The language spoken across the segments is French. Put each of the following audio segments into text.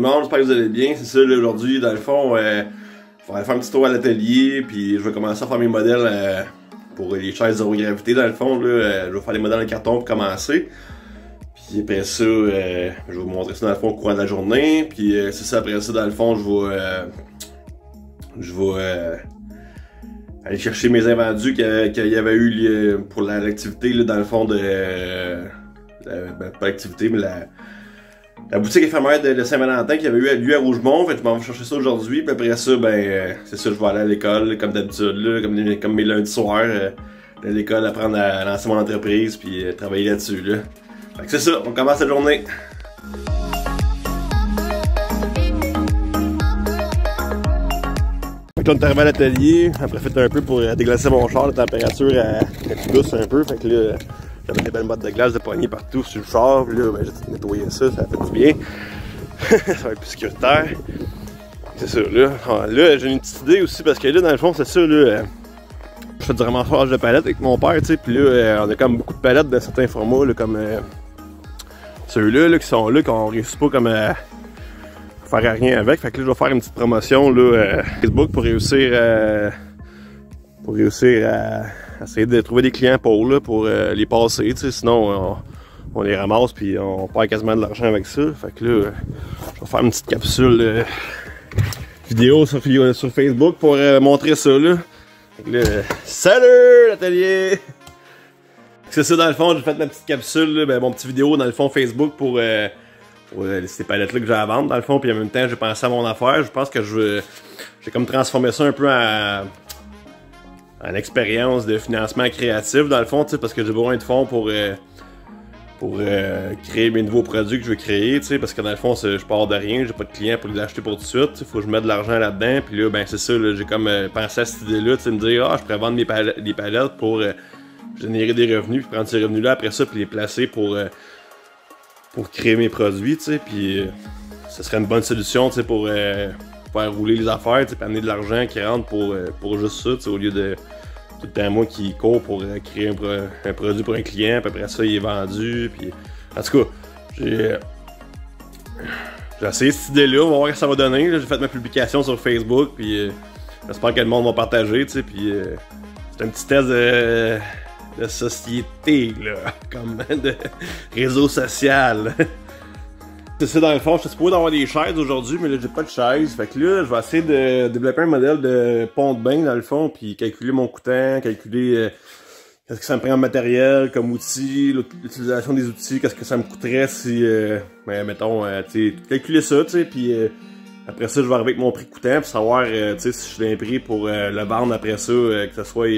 monde, j'espère que vous allez bien. C'est ça, là, aujourd'hui, dans le fond, je vais aller faire un petit tour à l'atelier, puis je vais commencer à faire mes modèles pour les chaises zéro gravité, dans le fond. Là, je vais faire les modèles en carton pour commencer. Puis après ça, je vais vous montrer ça dans le fond au courant de la journée. Puis c'est ça, après ça, dans le fond, je vais aller chercher mes invendus qu'il y avait eu pour l'activité, dans le fond de... pas l'activité, mais la boutique éphémère de Saint-Valentin qu'il y avait eu lieu à Rougemont. Fait que je m'en vais chercher ça aujourd'hui. Puis après ça, c'est ça, je vais aller à l'école, comme d'habitude, comme mes lundis soirs, à l'école, apprendre à lancer mon entreprise, puis travailler là-dessus, là. Fait que c'est ça, on commence la journée. Fait que là, on est arrivé à l'atelier, après fait un peu pour déglacer mon char, la température est douce un peu. Fait que là, j'avais des belles bottes de glace de poignée partout sur le char. Puis là, j'ai nettoyé ça, ça a fait du bien. Ça va être plus sécuritaire. C'est ça, là. Là, j'ai une petite idée aussi, parce que là, dans le fond, c'est ça, là. Je fais du ramassage de palettes avec mon père, tu sais. Puis là, on a comme beaucoup de palettes de certains formats, là, comme ceux-là, là, qui sont là, qu'on réussit pas comme à faire rien avec. Fait que là, je vais faire une petite promotion, là, Facebook pour réussir à essayer de trouver des clients pour les passer, tu sais. Sinon, on les ramasse puis on perd quasiment de l'argent avec ça. Fait que là, je vais faire une petite capsule vidéo sur Facebook pour montrer ça, là. Fait que là, salut l'atelier! C'est ça, dans le fond, j'ai fait ma petite capsule, là, mon petit vidéo dans le fond Facebook pour ces palettes-là que j'ai à vendre, dans le fond. Puis en même temps, j'ai pensé à mon affaire. Je pense que j'ai comme transformé ça un peu en expérience de financement créatif, dans le fond, parce que j'ai besoin de fonds pour créer mes nouveaux produits que je veux créer, parce que dans le fond, je pars de rien, j'ai pas de clients pour les acheter pour tout de suite, il faut que je mette de l'argent là-dedans, puis là, c'est ça, j'ai comme pensé à cette idée-là, me dire, je pourrais vendre des palettes pour générer des revenus, puis prendre ces revenus-là après ça, puis les placer pour créer mes produits, puis ce serait une bonne solution, pour faire rouler les affaires, puis amener de l'argent qui rentre pour juste ça, au lieu de tout le temps moi qui cours pour créer un produit pour un client, puis après ça il est vendu, puis en tout cas j'ai essayé cette idée-là, on va voir ce que ça va donner. J'ai fait ma publication sur Facebook, puis j'espère que le monde va partager, puis c'est un petit test de société, là, comme de réseau social. C'est ça, dans le fond, je suis supposé d'avoir des chaises aujourd'hui, mais là j'ai pas de chaise. Fait que là, je vais essayer de développer un modèle de pont de bain, dans le fond, puis calculer mon coût de temps, calculer qu'est-ce que ça me prend en matériel comme outil, l'utilisation des outils, qu'est-ce que ça me coûterait si, mettons, calculer ça, tu sais, puis après ça, je vais arriver avec mon prix coûtant, puis savoir, si je suis un prix pour le vendre après ça, que ce soit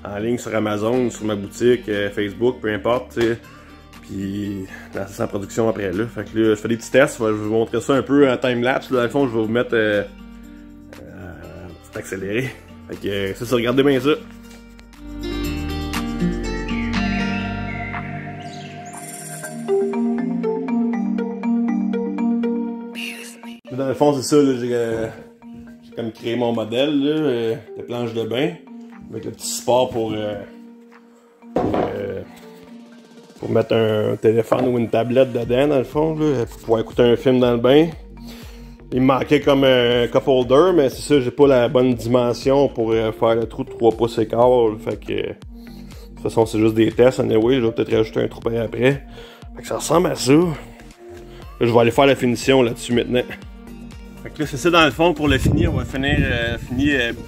en ligne sur Amazon, sur ma boutique, Facebook, peu importe, tu sais. Puis lancer sa production après là. Fait que là, je fais des petits tests, je vais vous montrer ça un peu en time-lapse. Dans le fond, je vais vous mettre un petit accéléré. Fait que c'est ça, regardez bien ça. Dans le fond, c'est ça, j'ai comme créé mon modèle là, de planche de bain. Avec le petit support pour mettre un téléphone ou une tablette dedans, dans le fond, là, pour pouvoir écouter un film dans le bain. Il me manquait comme un cup holder, mais c'est ça, j'ai pas la bonne dimension pour faire le trou de 3 pouces et quart. Fait que, de toute façon, c'est juste des tests. Anyway, je vais peut-être rajouter un trou après. Fait que ça ressemble à ça. Là, je vais aller faire la finition là-dessus maintenant. Fait que là, c'est ça, dans le fond, pour le fini, on va finir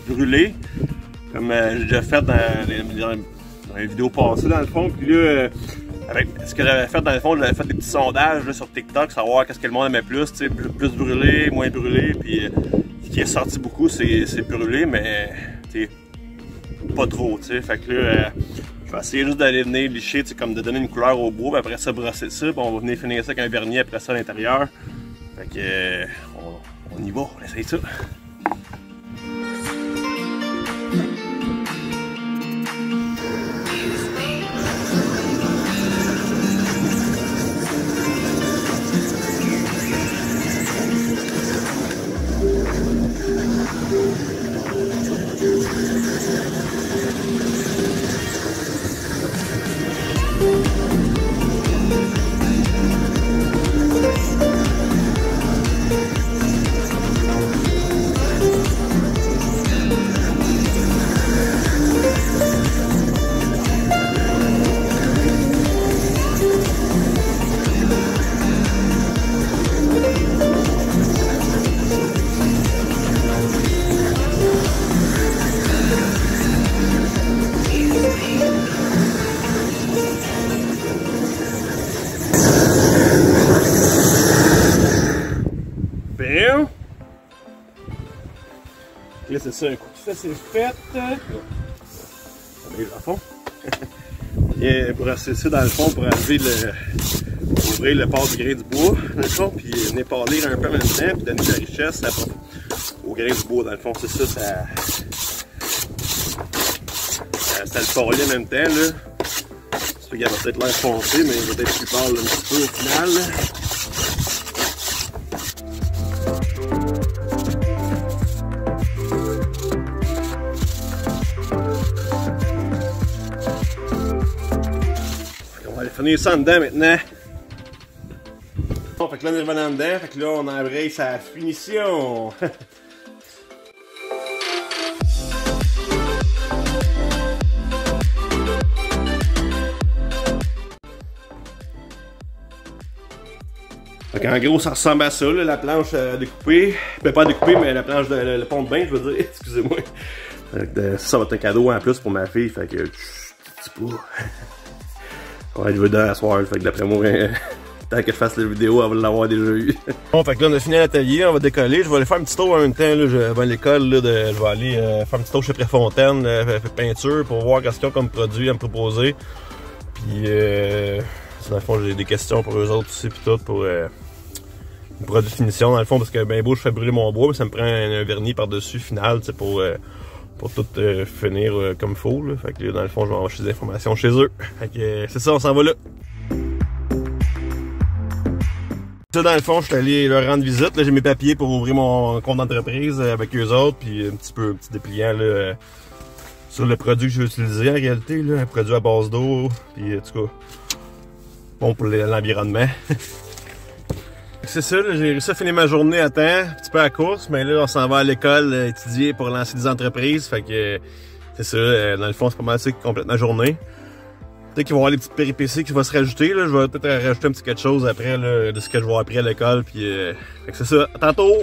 brûlé. Comme j'ai déjà fait dans les vidéos passées, dans le fond. Puis là, avec ce que j'avais fait dans le fond, j'avais fait des petits sondages là, sur TikTok, savoir qu'est-ce que le monde aimait plus, plus brûlé, moins brûlé, puis ce qui est sorti beaucoup, c'est brûlé, mais pas trop, tu sais. Fait que là, je vais essayer juste d'aller venir licher, comme de donner une couleur au bois, puis après ça brosser ça, puis on va venir finir ça avec un vernis après ça à l'intérieur. Fait que on y va, on essaye ça. Là, c'est ça, un coup que ça c'est fait. Allez, dans le fond. Et pour ça dans le fond, pour enlever ouvrir le port du grain du bois, dans le fond, puis venir parler un peu en même temps, puis donner de la richesse au grain du bois, dans le fond. C'est ça, ça le parler en même temps, là. Ça fait qu'il va peut-être l'air foncé, mais il va peut-être plus pâle un petit peu au final, là. On va aller finir ça en dedans maintenant. Bon, fait que là on est revenu en dedans, fait que là on embraye sa finition. En gros, ça ressemble à ça, là, la planche découpée. Pas découpée, mais la planche le pont de bain, je veux dire. Excusez-moi. Ça va être un cadeau en plus pour ma fille, fait que je dis pas. Ouais, je veux à soir, fait que d'après moi, tant que je fasse la vidéo, elle va l'avoir déjà eu. Bon, fait que là, on a fini l'atelier, on va décoller. Je vais aller faire un petit tour en même temps, là. Je vais à l'école, là, je vais aller faire un petit tour chez Préfontaine, peinture, pour voir qu'est-ce qu'ils ont comme produit à me proposer. Puis, dans le fond, j'ai des questions pour eux autres aussi, puis tout, pour le produit de finition, dans le fond, parce que ben beau, je fais brûler mon bois, mais ça me prend un vernis par-dessus final, tu sais, pour tout finir comme il faut, là. Fait que là, dans le fond, je vais envoyer des informations chez eux. Fait que c'est ça, on s'en va là. Ça, dans le fond, je suis allé leur rendre visite. Là, j'ai mes papiers pour ouvrir mon compte d'entreprise avec eux autres, puis un petit dépliant là, sur le produit que je vais utiliser en réalité, là, un produit à base d'eau, puis en tout cas, bon pour l'environnement. C'est ça, j'ai réussi à finir ma journée à temps, un petit peu à course, mais là on s'en va à l'école étudier pour lancer des entreprises, fait que c'est ça, dans le fond c'est pas mal ça complète ma journée. Peut-être qu'il va y avoir des petites péripéties qui vont se rajouter, là, je vais peut-être rajouter un petit quelque chose après là, de ce que je vais avoir appris à l'école, puis fait que c'est ça, à tantôt!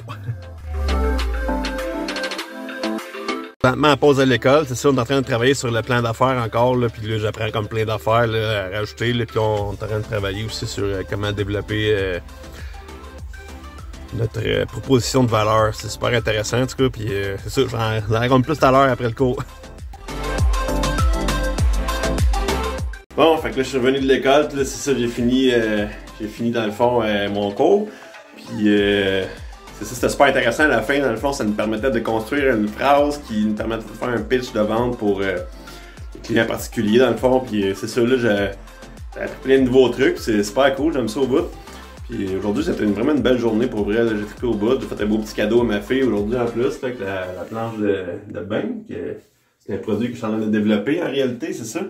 Présentement en pause à l'école, c'est ça, on est en train de travailler sur le plan d'affaires encore, là, puis là j'apprends comme plein d'affaires à rajouter, là, puis on est en train de travailler aussi sur comment développer notre proposition de valeur. C'est super intéressant en tout cas, puis c'est ça, j'en raconte plus tout à l'heure après le cours. Bon, fait que là je suis revenu de l'école, c'est ça, j'ai fini dans le fond mon cours, puis c'est ça, c'était super intéressant à la fin, dans le fond ça nous permettait de construire une phrase qui nous permettait de faire un pitch de vente pour les clients particuliers dans le fond, puis c'est ça, là j'ai appris plein de nouveaux trucs, c'est super cool, j'aime ça au bout. Puis aujourd'hui, c'était vraiment une belle journée pour vrai. J'ai trippé au bout. J'ai fait un beau petit cadeau à ma fille aujourd'hui en plus, avec la planche de bain. C'est un produit que je suis en train de développer en réalité, c'est ça.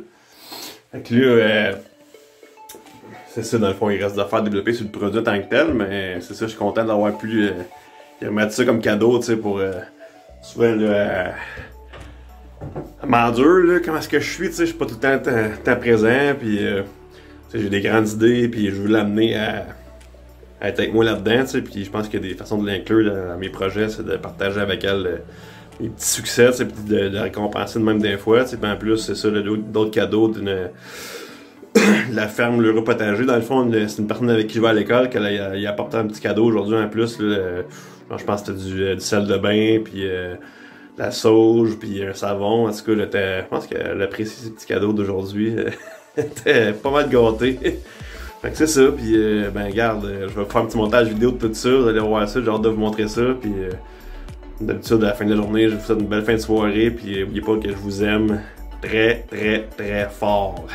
Fait que là, c'est ça, dans le fond, il reste d'affaires à développer sur le produit en tant que tel, mais c'est ça, je suis content d'avoir pu remettre ça comme cadeau, tu sais, pour souvent là, à m'endure, là, comment est-ce que je suis, tu sais, je suis pas tout le temps présent, puis j'ai des grandes idées, puis je veux l'amener à être avec moi là-dedans, tu sais, puis je pense qu'il y a des façons de l'inclure dans mes projets, c'est de partager avec elle mes petits succès, tu sais, puis de récompenser de même des fois, tu sais, puis en plus, c'est ça, d'autres cadeaux d'une la ferme Le Potager, dans le fond, c'est une personne avec qui je vais à l'école, qu'elle a apporté un petit cadeau aujourd'hui en plus, là, je pense que c'était du sel de bain, puis la sauge, puis un savon, en tout cas, je pense qu'elle apprécie ces petits cadeaux d'aujourd'hui, elle était pas mal gâtée. Fait que c'est ça, puis ben regarde, je vais faire un petit montage vidéo de tout ça, vous allez voir ça, j'ai hâte de vous montrer ça, puis d'habitude à la fin de la journée, je vous souhaite une belle fin de soirée, puis n'oubliez pas que je vous aime très très très fort.